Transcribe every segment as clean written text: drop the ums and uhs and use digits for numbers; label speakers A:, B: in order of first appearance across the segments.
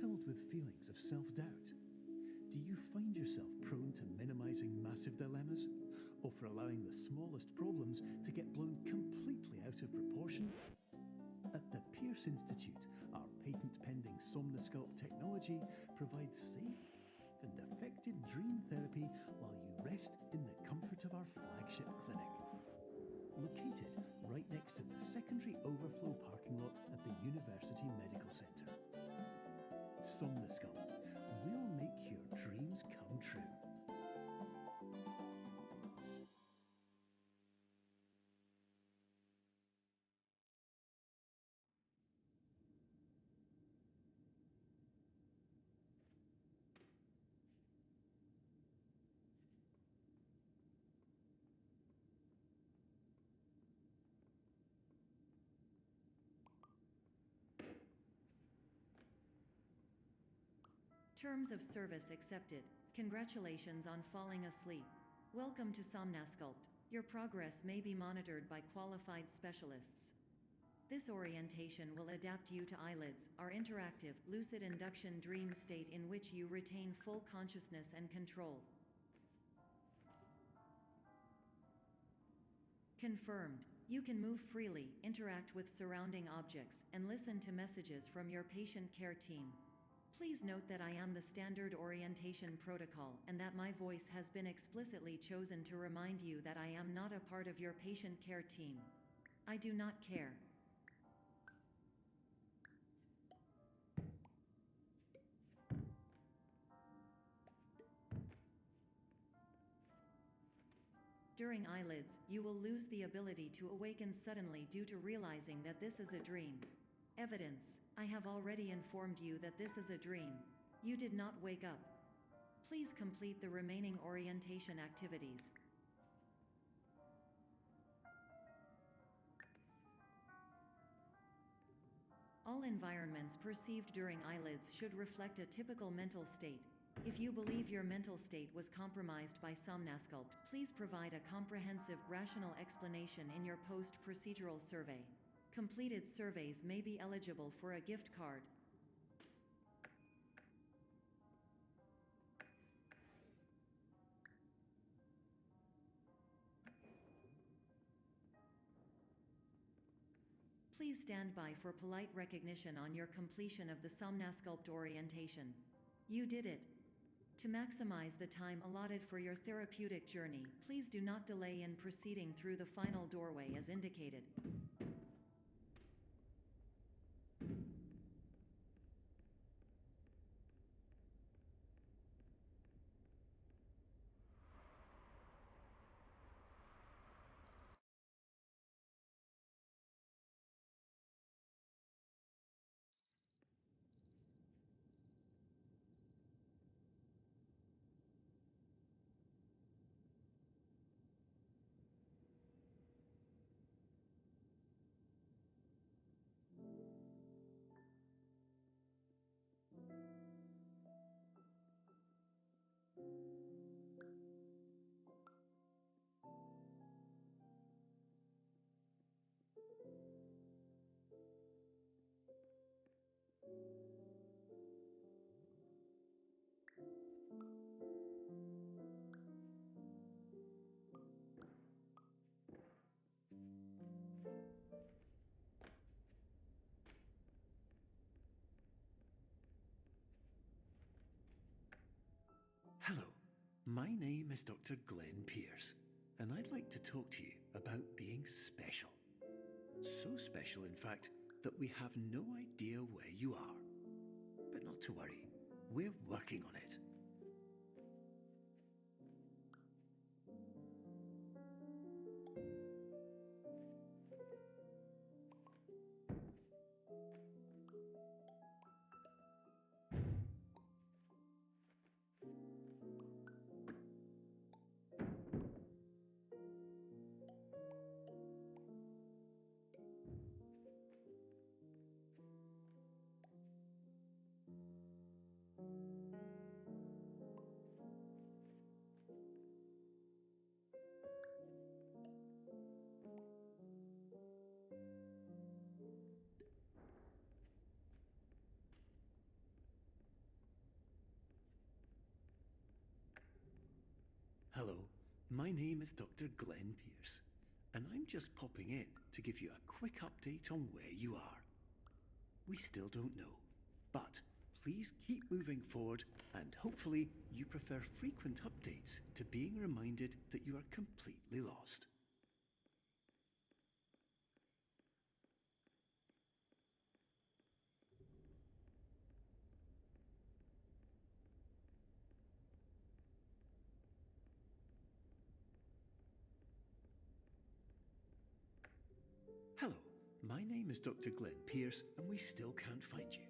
A: filled with feelings of self-doubt? Do you find yourself prone to minimizing massive dilemmas, or for allowing the smallest problems to get blown completely out of proportion? At the Pierce Institute, our patent-pending Somnosculpt technology provides safe and effective dream therapy while you rest in the comfort of our flagship clinic. Located right next to the secondary overflow parking lot at the University Medical Centre. Somnosculpt, we'll make your dreams come true.
B: Terms of service accepted. Congratulations on falling asleep. Welcome to Somnosculpt. Your progress may be monitored by qualified specialists. This orientation will adapt you to eyelids, our interactive, lucid induction dream state in which you retain full consciousness and control. Confirmed. You can move freely, interact with surrounding objects, and listen to messages from your patient care team. Please note that I am the standard orientation protocol and that my voice has been explicitly chosen to remind you that I am not a part of your patient care team. I do not care. During eyelids, you will lose the ability to awaken suddenly due to realizing that this is a dream. Evidence. I have already informed you that this is a dream. You did not wake up. Please complete the remaining orientation activities. All environments perceived during eyelids should reflect a typical mental state. If you believe your mental state was compromised by Somnosculpt, please provide a comprehensive, rational explanation in your post-procedural survey. Completed surveys may be eligible for a gift card. Please stand by for polite recognition on your completion of the Somnosculpt orientation. You did it. To maximize the time allotted for your therapeutic journey, please do not delay in proceeding through the final doorway as indicated.
A: Hello, my name is Dr. Glenn Pierce, and I'd like to talk to you about being special. So special, in fact, that we have no idea where you are. But not to worry, we're working on it. Hello, my name is Dr. Glenn Pierce, and I'm just popping in to give you a quick update on where you are. We still don't know, but please keep moving forward, and hopefully you prefer frequent updates to being reminded that you are completely lost. Hello, my name is Dr. Glenn Pierce, and we still can't find you.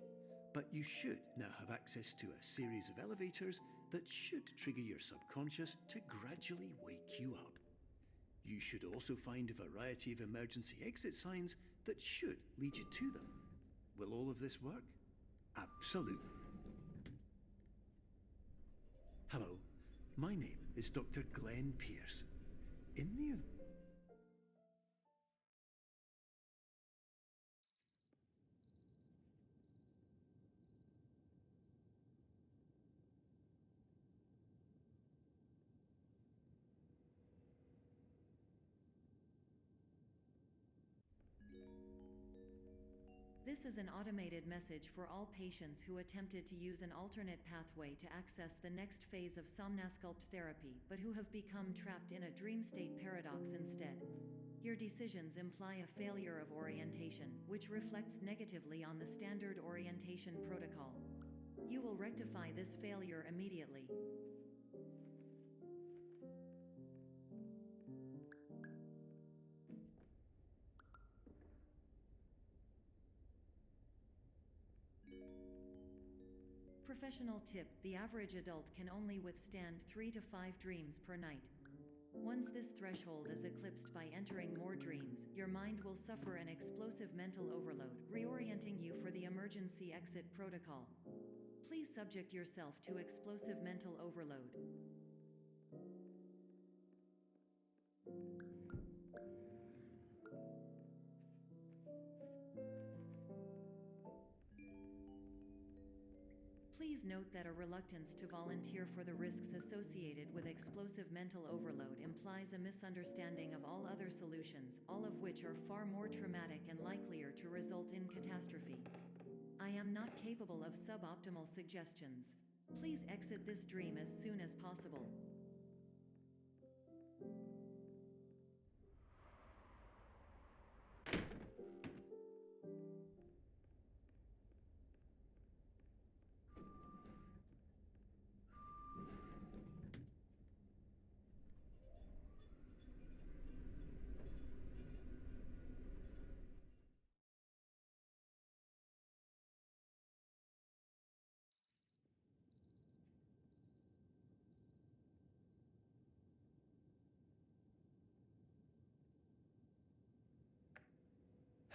A: But you should now have access to a series of elevators that should trigger your subconscious to gradually wake you up. You should also find a variety of emergency exit signs that should lead you to them. Will all of this work? Absolutely. Hello, my name is Dr. Glenn Pierce. In the
B: This is an automated message for all patients who attempted to use an alternate pathway to access the next phase of somnasculpt therapy but who have become trapped in a dream state paradox instead. Your decisions imply a failure of orientation, which reflects negatively on the standard orientation protocol. You will rectify this failure immediately. Professional tip: the average adult can only withstand 3 to 5 dreams per night. Once this threshold is eclipsed by entering more dreams, your mind will suffer an explosive mental overload, reorienting you for the emergency exit protocol. Please subject yourself to explosive mental overload. Please note that a reluctance to volunteer for the risks associated with explosive mental overload implies a misunderstanding of all other solutions, all of which are far more traumatic and likelier to result in catastrophe. I am not capable of suboptimal suggestions. Please exit this dream as soon as possible.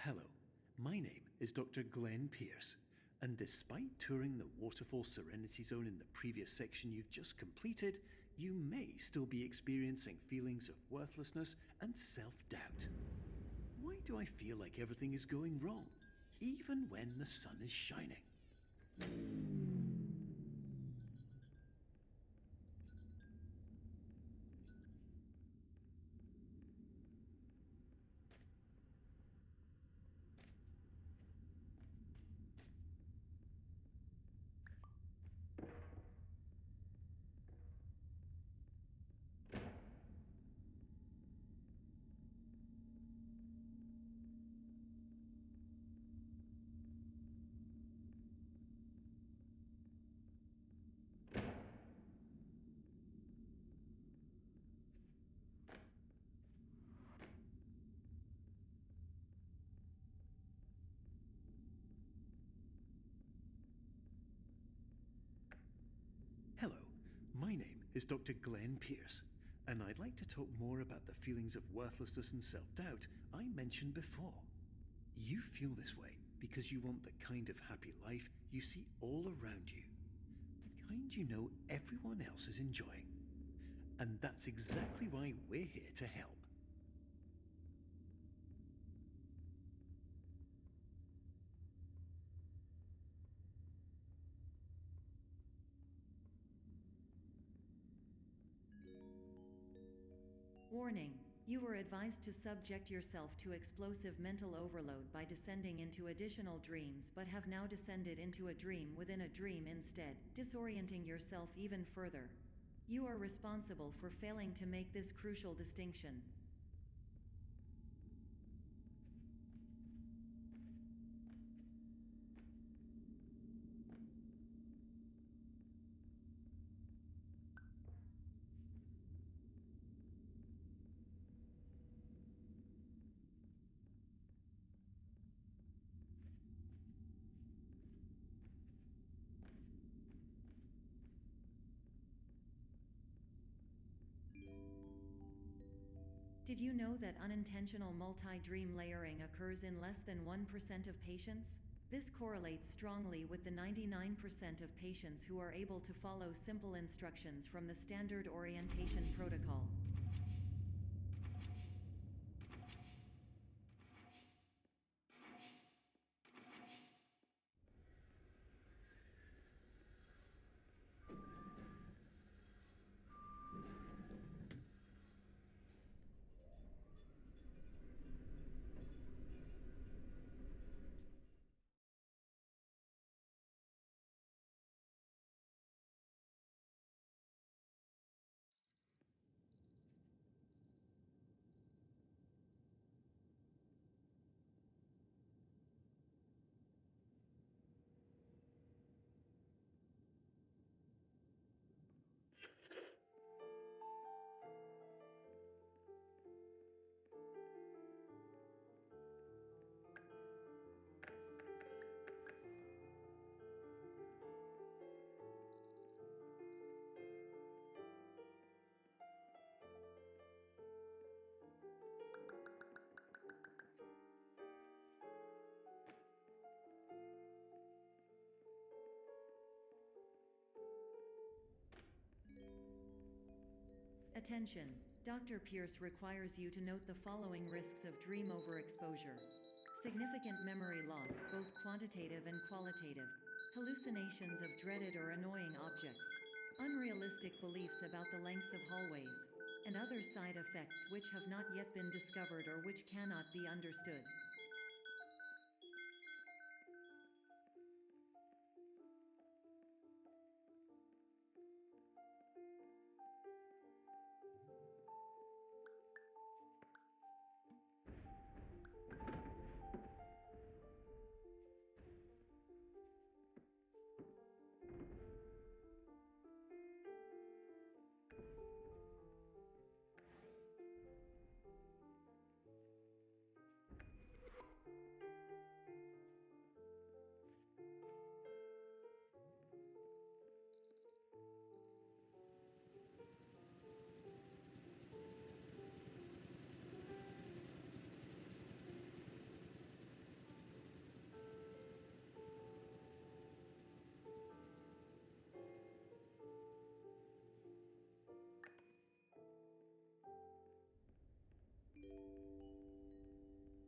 A: Hello, my name is Dr. Glenn Pierce, and despite touring the Waterfall Serenity Zone in the previous section you've just completed, you may still be experiencing feelings of worthlessness and self-doubt. Why do I feel like everything is going wrong, even when the sun is shining? Hello, my name is Dr. Glenn Pierce, and I'd like to talk more about the feelings of worthlessness and self-doubt I mentioned before. You feel this way because you want the kind of happy life you see all around you, the kind you know everyone else is enjoying. And that's exactly why we're here to help.
B: Warning. You were advised to subject yourself to explosive mental overload by descending into additional dreams, but have now descended into a dream within a dream instead, disorienting yourself even further. You are responsible for failing to make this crucial distinction. Did you know that unintentional multi-dream layering occurs in less than 1% of patients? This correlates strongly with the 99% of patients who are able to follow simple instructions from the standard orientation protocol. Attention! Dr. Pierce requires you to note the following risks of dream overexposure. Significant memory loss, both quantitative and qualitative. Hallucinations of dreaded or annoying objects. Unrealistic beliefs about the lengths of hallways. And other side effects which have not yet been discovered or which cannot be understood.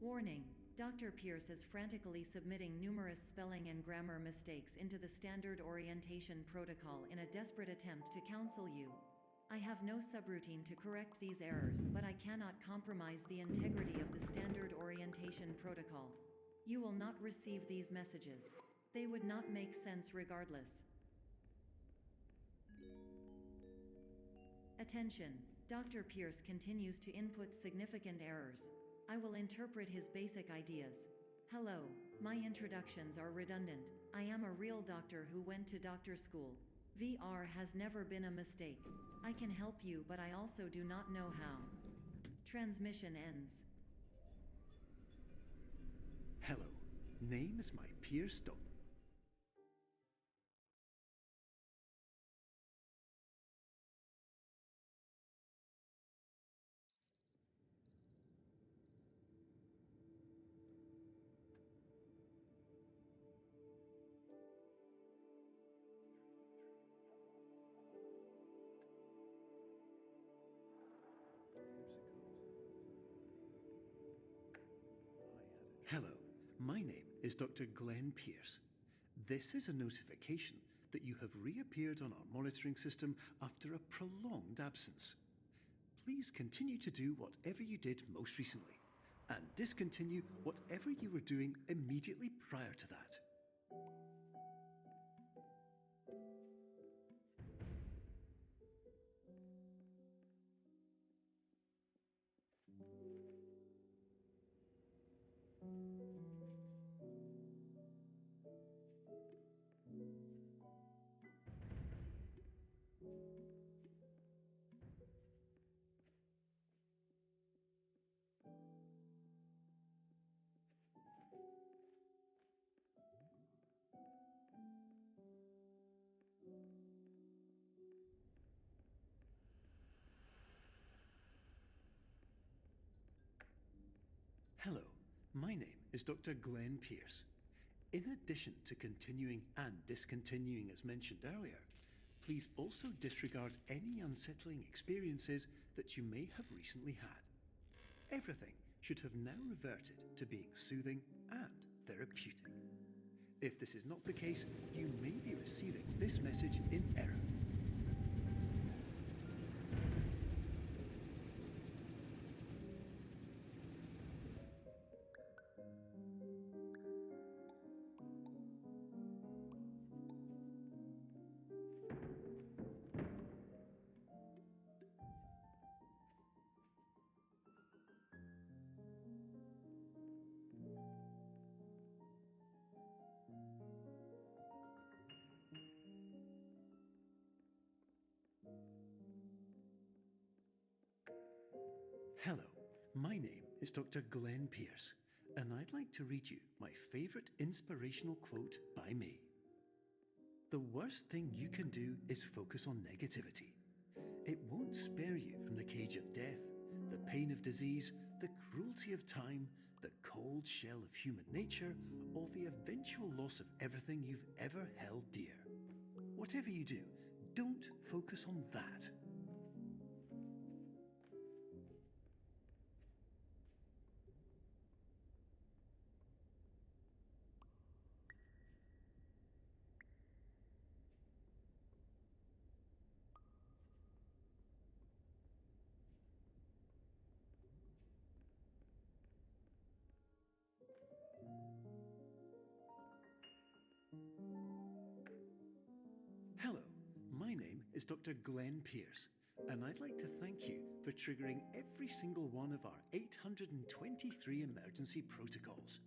B: Warning. Dr. Pierce is frantically submitting numerous spelling and grammar mistakes into the standard orientation protocol in a desperate attempt to counsel you. I have no subroutine to correct these errors, but I cannot compromise the integrity of the standard orientation protocol. You will not receive these messages. They would not make sense regardless. Attention! Dr. Pierce continues to input significant errors. I will interpret his basic ideas. Hello, my introductions are redundant. I am a real doctor who went to doctor school. VR has never been a mistake. I can help you, but I also do not know how. Transmission ends.
A: Hello, name is my Pierce Dot. Hello, my name is Dr. Glenn Pierce. This is a notification that you have reappeared on our monitoring system after a prolonged absence. please continue to do whatever you did most recently, and discontinue whatever you were doing immediately prior to that. Hello, my name is Dr. Glenn Pierce. In addition to continuing and discontinuing as mentioned earlier, please also disregard any unsettling experiences that you may have recently had. Everything should have now reverted to being soothing and therapeutic. If this is not the case, you may be receiving this message in error. Hello, my name is Dr. Glenn Pierce, and I'd like to read you my favourite inspirational quote by me. The worst thing you can do is focus on negativity. It won't spare you from the cage of death, the pain of disease, the cruelty of time, the cold shell of human nature, or the eventual loss of everything you've ever held dear. Whatever you do, don't focus on that. Hello, my name is Dr. Glenn Pierce, and I'd like to thank you for triggering every single one of our 823 emergency protocols.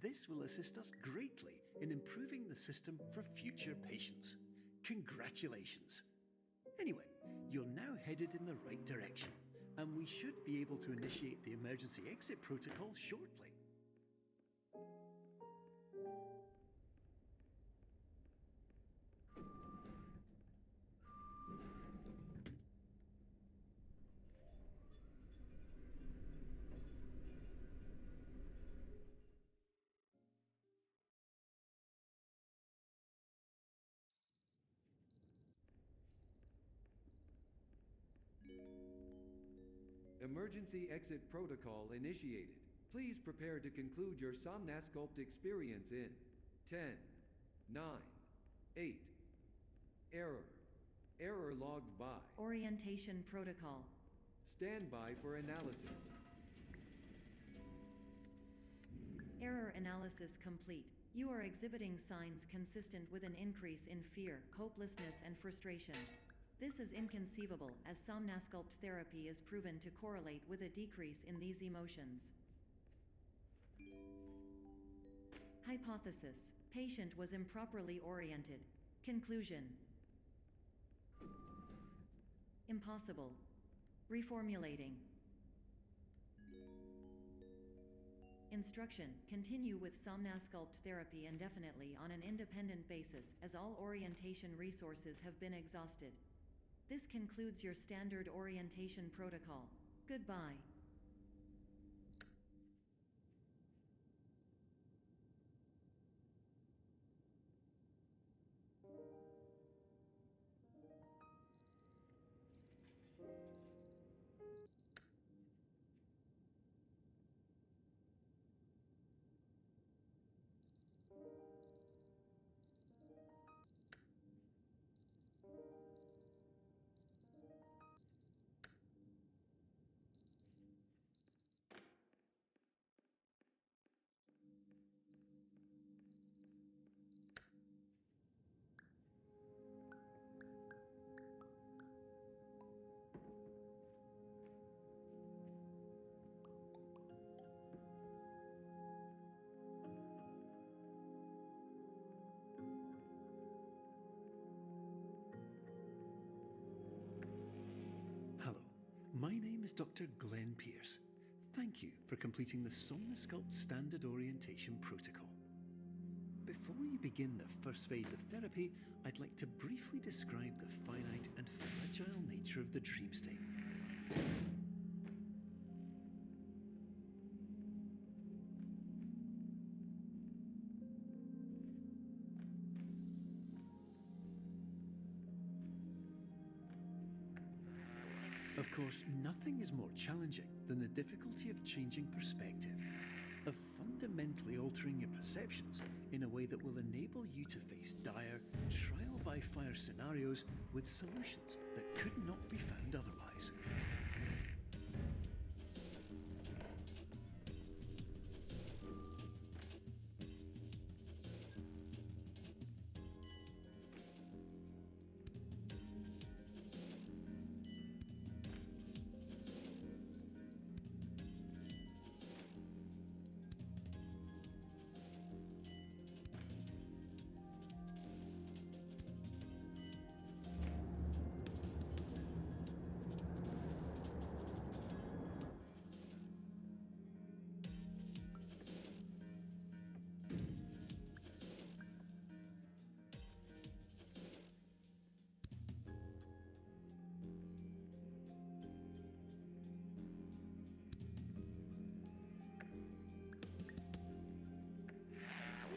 A: This will assist us greatly in improving the system for future patients. Congratulations! Anyway, you're now headed in the right direction, and we should be able to initiate the emergency exit protocol shortly.
C: Emergency exit protocol initiated. Please prepare to conclude your Somnasculpt experience in 10, 9, 8. Error. Error logged by.
B: Orientation protocol.
C: Stand by for analysis.
B: Error analysis complete. You are exhibiting signs consistent with an increase in fear, hopelessness, and frustration. This is inconceivable, as Somnasculpt therapy is proven to correlate with a decrease in these emotions. Hypothesis: patient was improperly oriented. Conclusion: impossible. Reformulating. Instruction: continue with Somnasculpt therapy indefinitely on an independent basis, as all orientation resources have been exhausted. This concludes your standard orientation protocol. Goodbye.
A: is Dr. Glenn Pierce. Thank you for completing the Somnosculpt Standard Orientation Protocol. Before you begin the first phase of therapy, I'd like to briefly describe the finite and fragile nature of the dream state. Of course, nothing is more challenging than the difficulty of changing perspective, of fundamentally altering your perceptions in a way that will enable you to face dire, trial-by-fire scenarios with solutions that could not be found otherwise.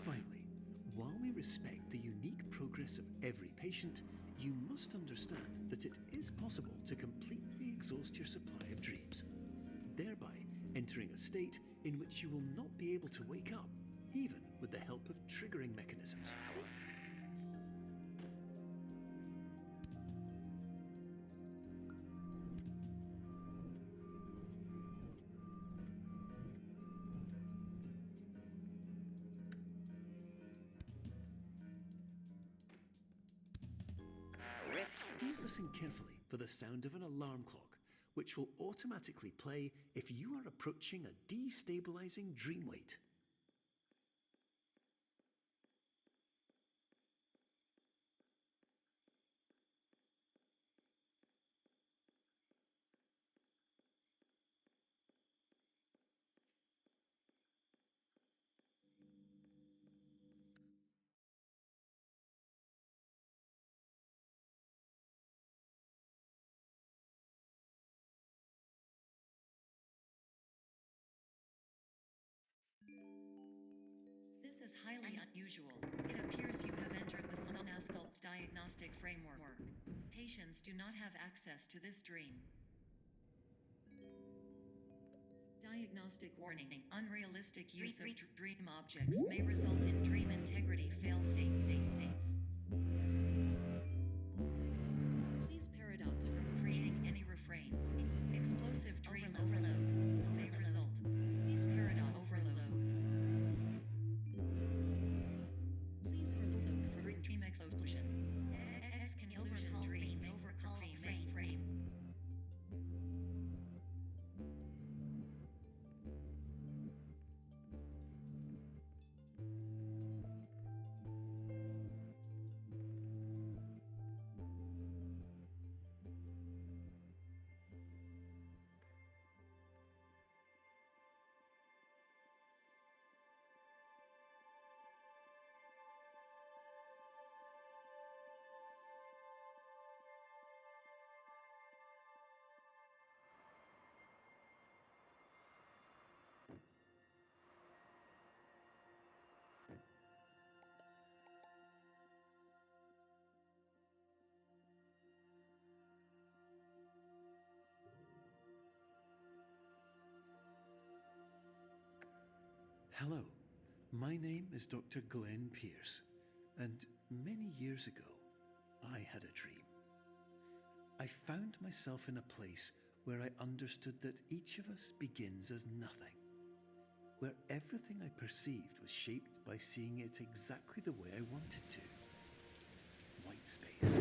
A: Finally, while we respect the unique progress of every patient, you must understand that it is possible to completely exhaust your supply of dreams, thereby entering a state in which you will not be able to wake up, even with the help of triggering mechanisms. Please listen carefully for the sound of an alarm clock, which will automatically play if you are approaching a destabilizing dream weight.
B: This is highly unusual. It appears you have entered the Somnosculpt diagnostic framework. Patients do not have access to this dream. Diagnostic warning. Unrealistic use of dream objects may result in dream integrity fail-states. Please paradox from creating any refrains. Explosive dream overload may result. Please paradox overload. Please overload for dream explosion. Conclusion dream overcall frame.
A: Hello, my name is Dr. Glenn Pierce, and many years ago, I had a dream. I found myself in a place where I understood that each of us begins as nothing, where everything I perceived was shaped by seeing it exactly the way I wanted to. White space.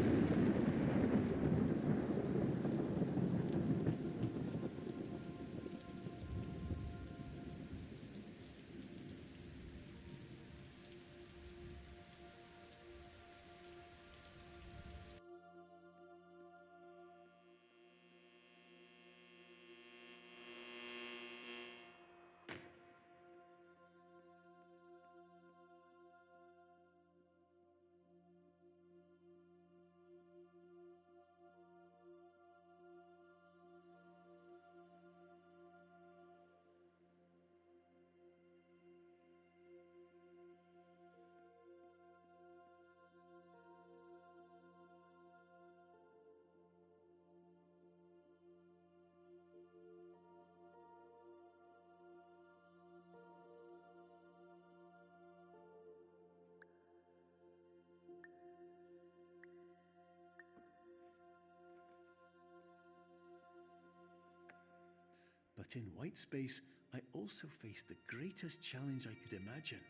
A: But in white space, I also faced the greatest challenge I could imagine.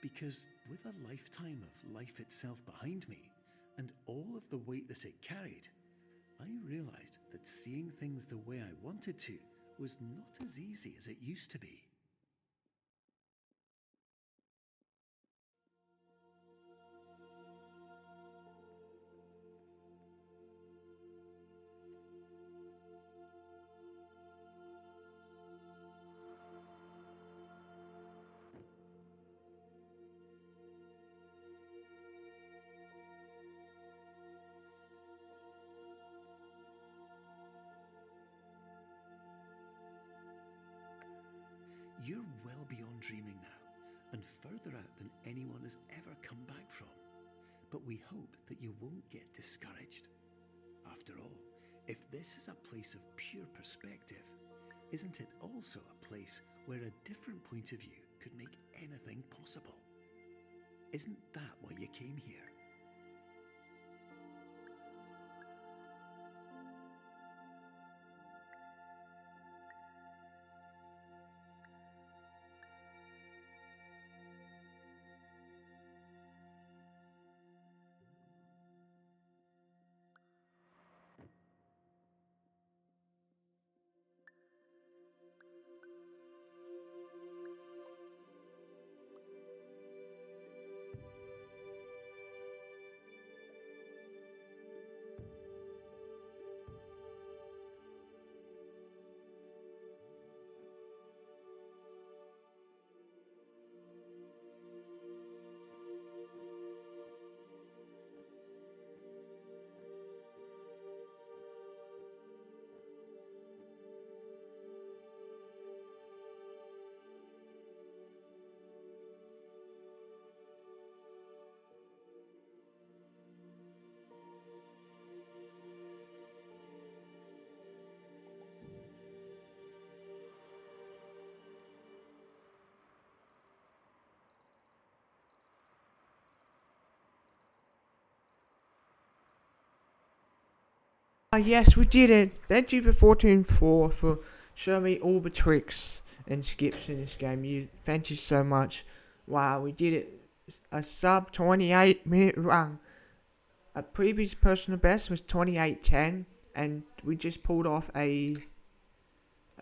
A: Because with a lifetime of life itself behind me, and all of the weight that it carried, I realized that seeing things the way I wanted to was not as easy as it used to be. You're well beyond dreaming now, and further out than anyone has ever come back from. But we hope that you won't get discouraged. After all, if this is a place of pure perspective, isn't it also a place where a different point of view could make anything possible? Isn't that why you came here?
D: Yes, we did it. Thank you for 14.4 for showing me all the tricks and skips in this game. Thank you so much. Wow, we did it. A sub 28-minute run. A previous personal best was 28:10, and we just pulled off a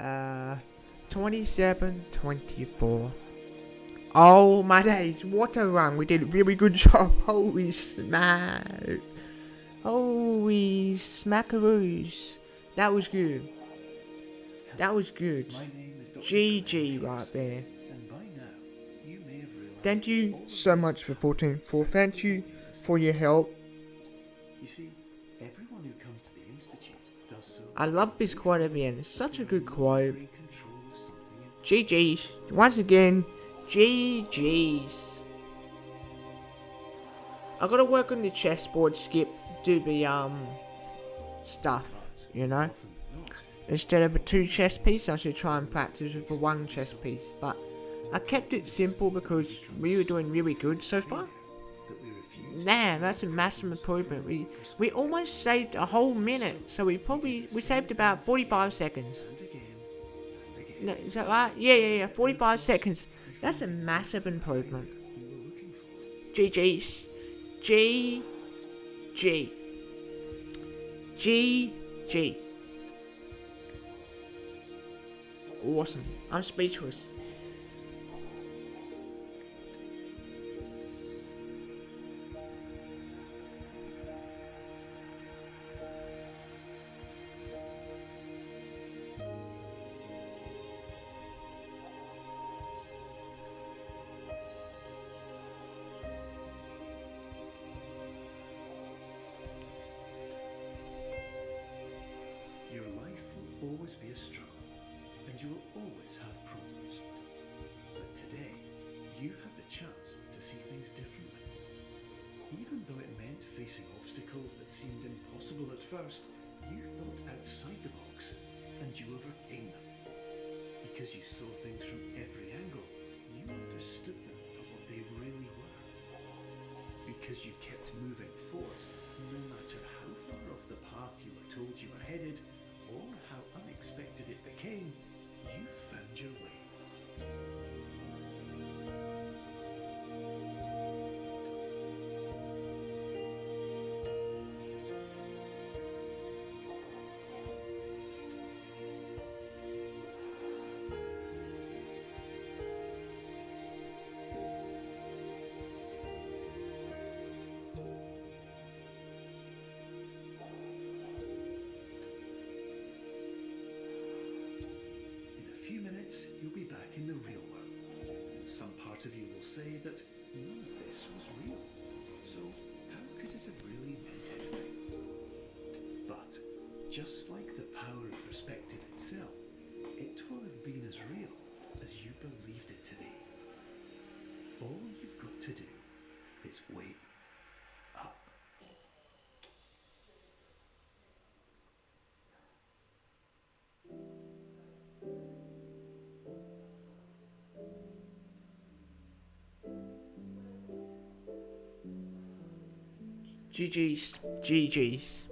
D: 27:24. Oh my days, what a run. We did a really good job. Holy smack. Holy smackaroos. That was good. That was good. GG right there. Thank you so much for 14.4. Thank you for your help.
A: You see, everyone who comes to the Institute does so.
D: I love this quote at the end. It's such a good quote. GG's. Once again, GG's. I gotta work on the chessboard skip, do the stuff, you know. Instead of a 2 chess piece, I should try and practice with a 1 chess piece. But I kept it simple because we were doing really good so far. Nah, that's a massive improvement. We almost saved a whole minute, so we saved about 45 seconds. No, is that right? Yeah, 45 seconds. That's a massive improvement. GG's. GG. GG. Awesome. I'm speechless.
A: Your life will always be a struggle, and you will always have problems. But today, you had the chance to see things differently. Even though it meant facing obstacles that seemed impossible at first, you thought outside the box, and you overcame them. Because you saw things from every angle, you understood them for what they really were. Because you kept moving forward, no matter how far off the path you were told you were headed, or how unexpected it became, you found your way. In a few minutes, you'll be back in the real world. And some part of you will say that none of this was real. So how could it have really meant anything? But just like the power of perspective itself, it will have been as real as you believed it to be. All you've got to do is wait up.
D: GG's. GG's.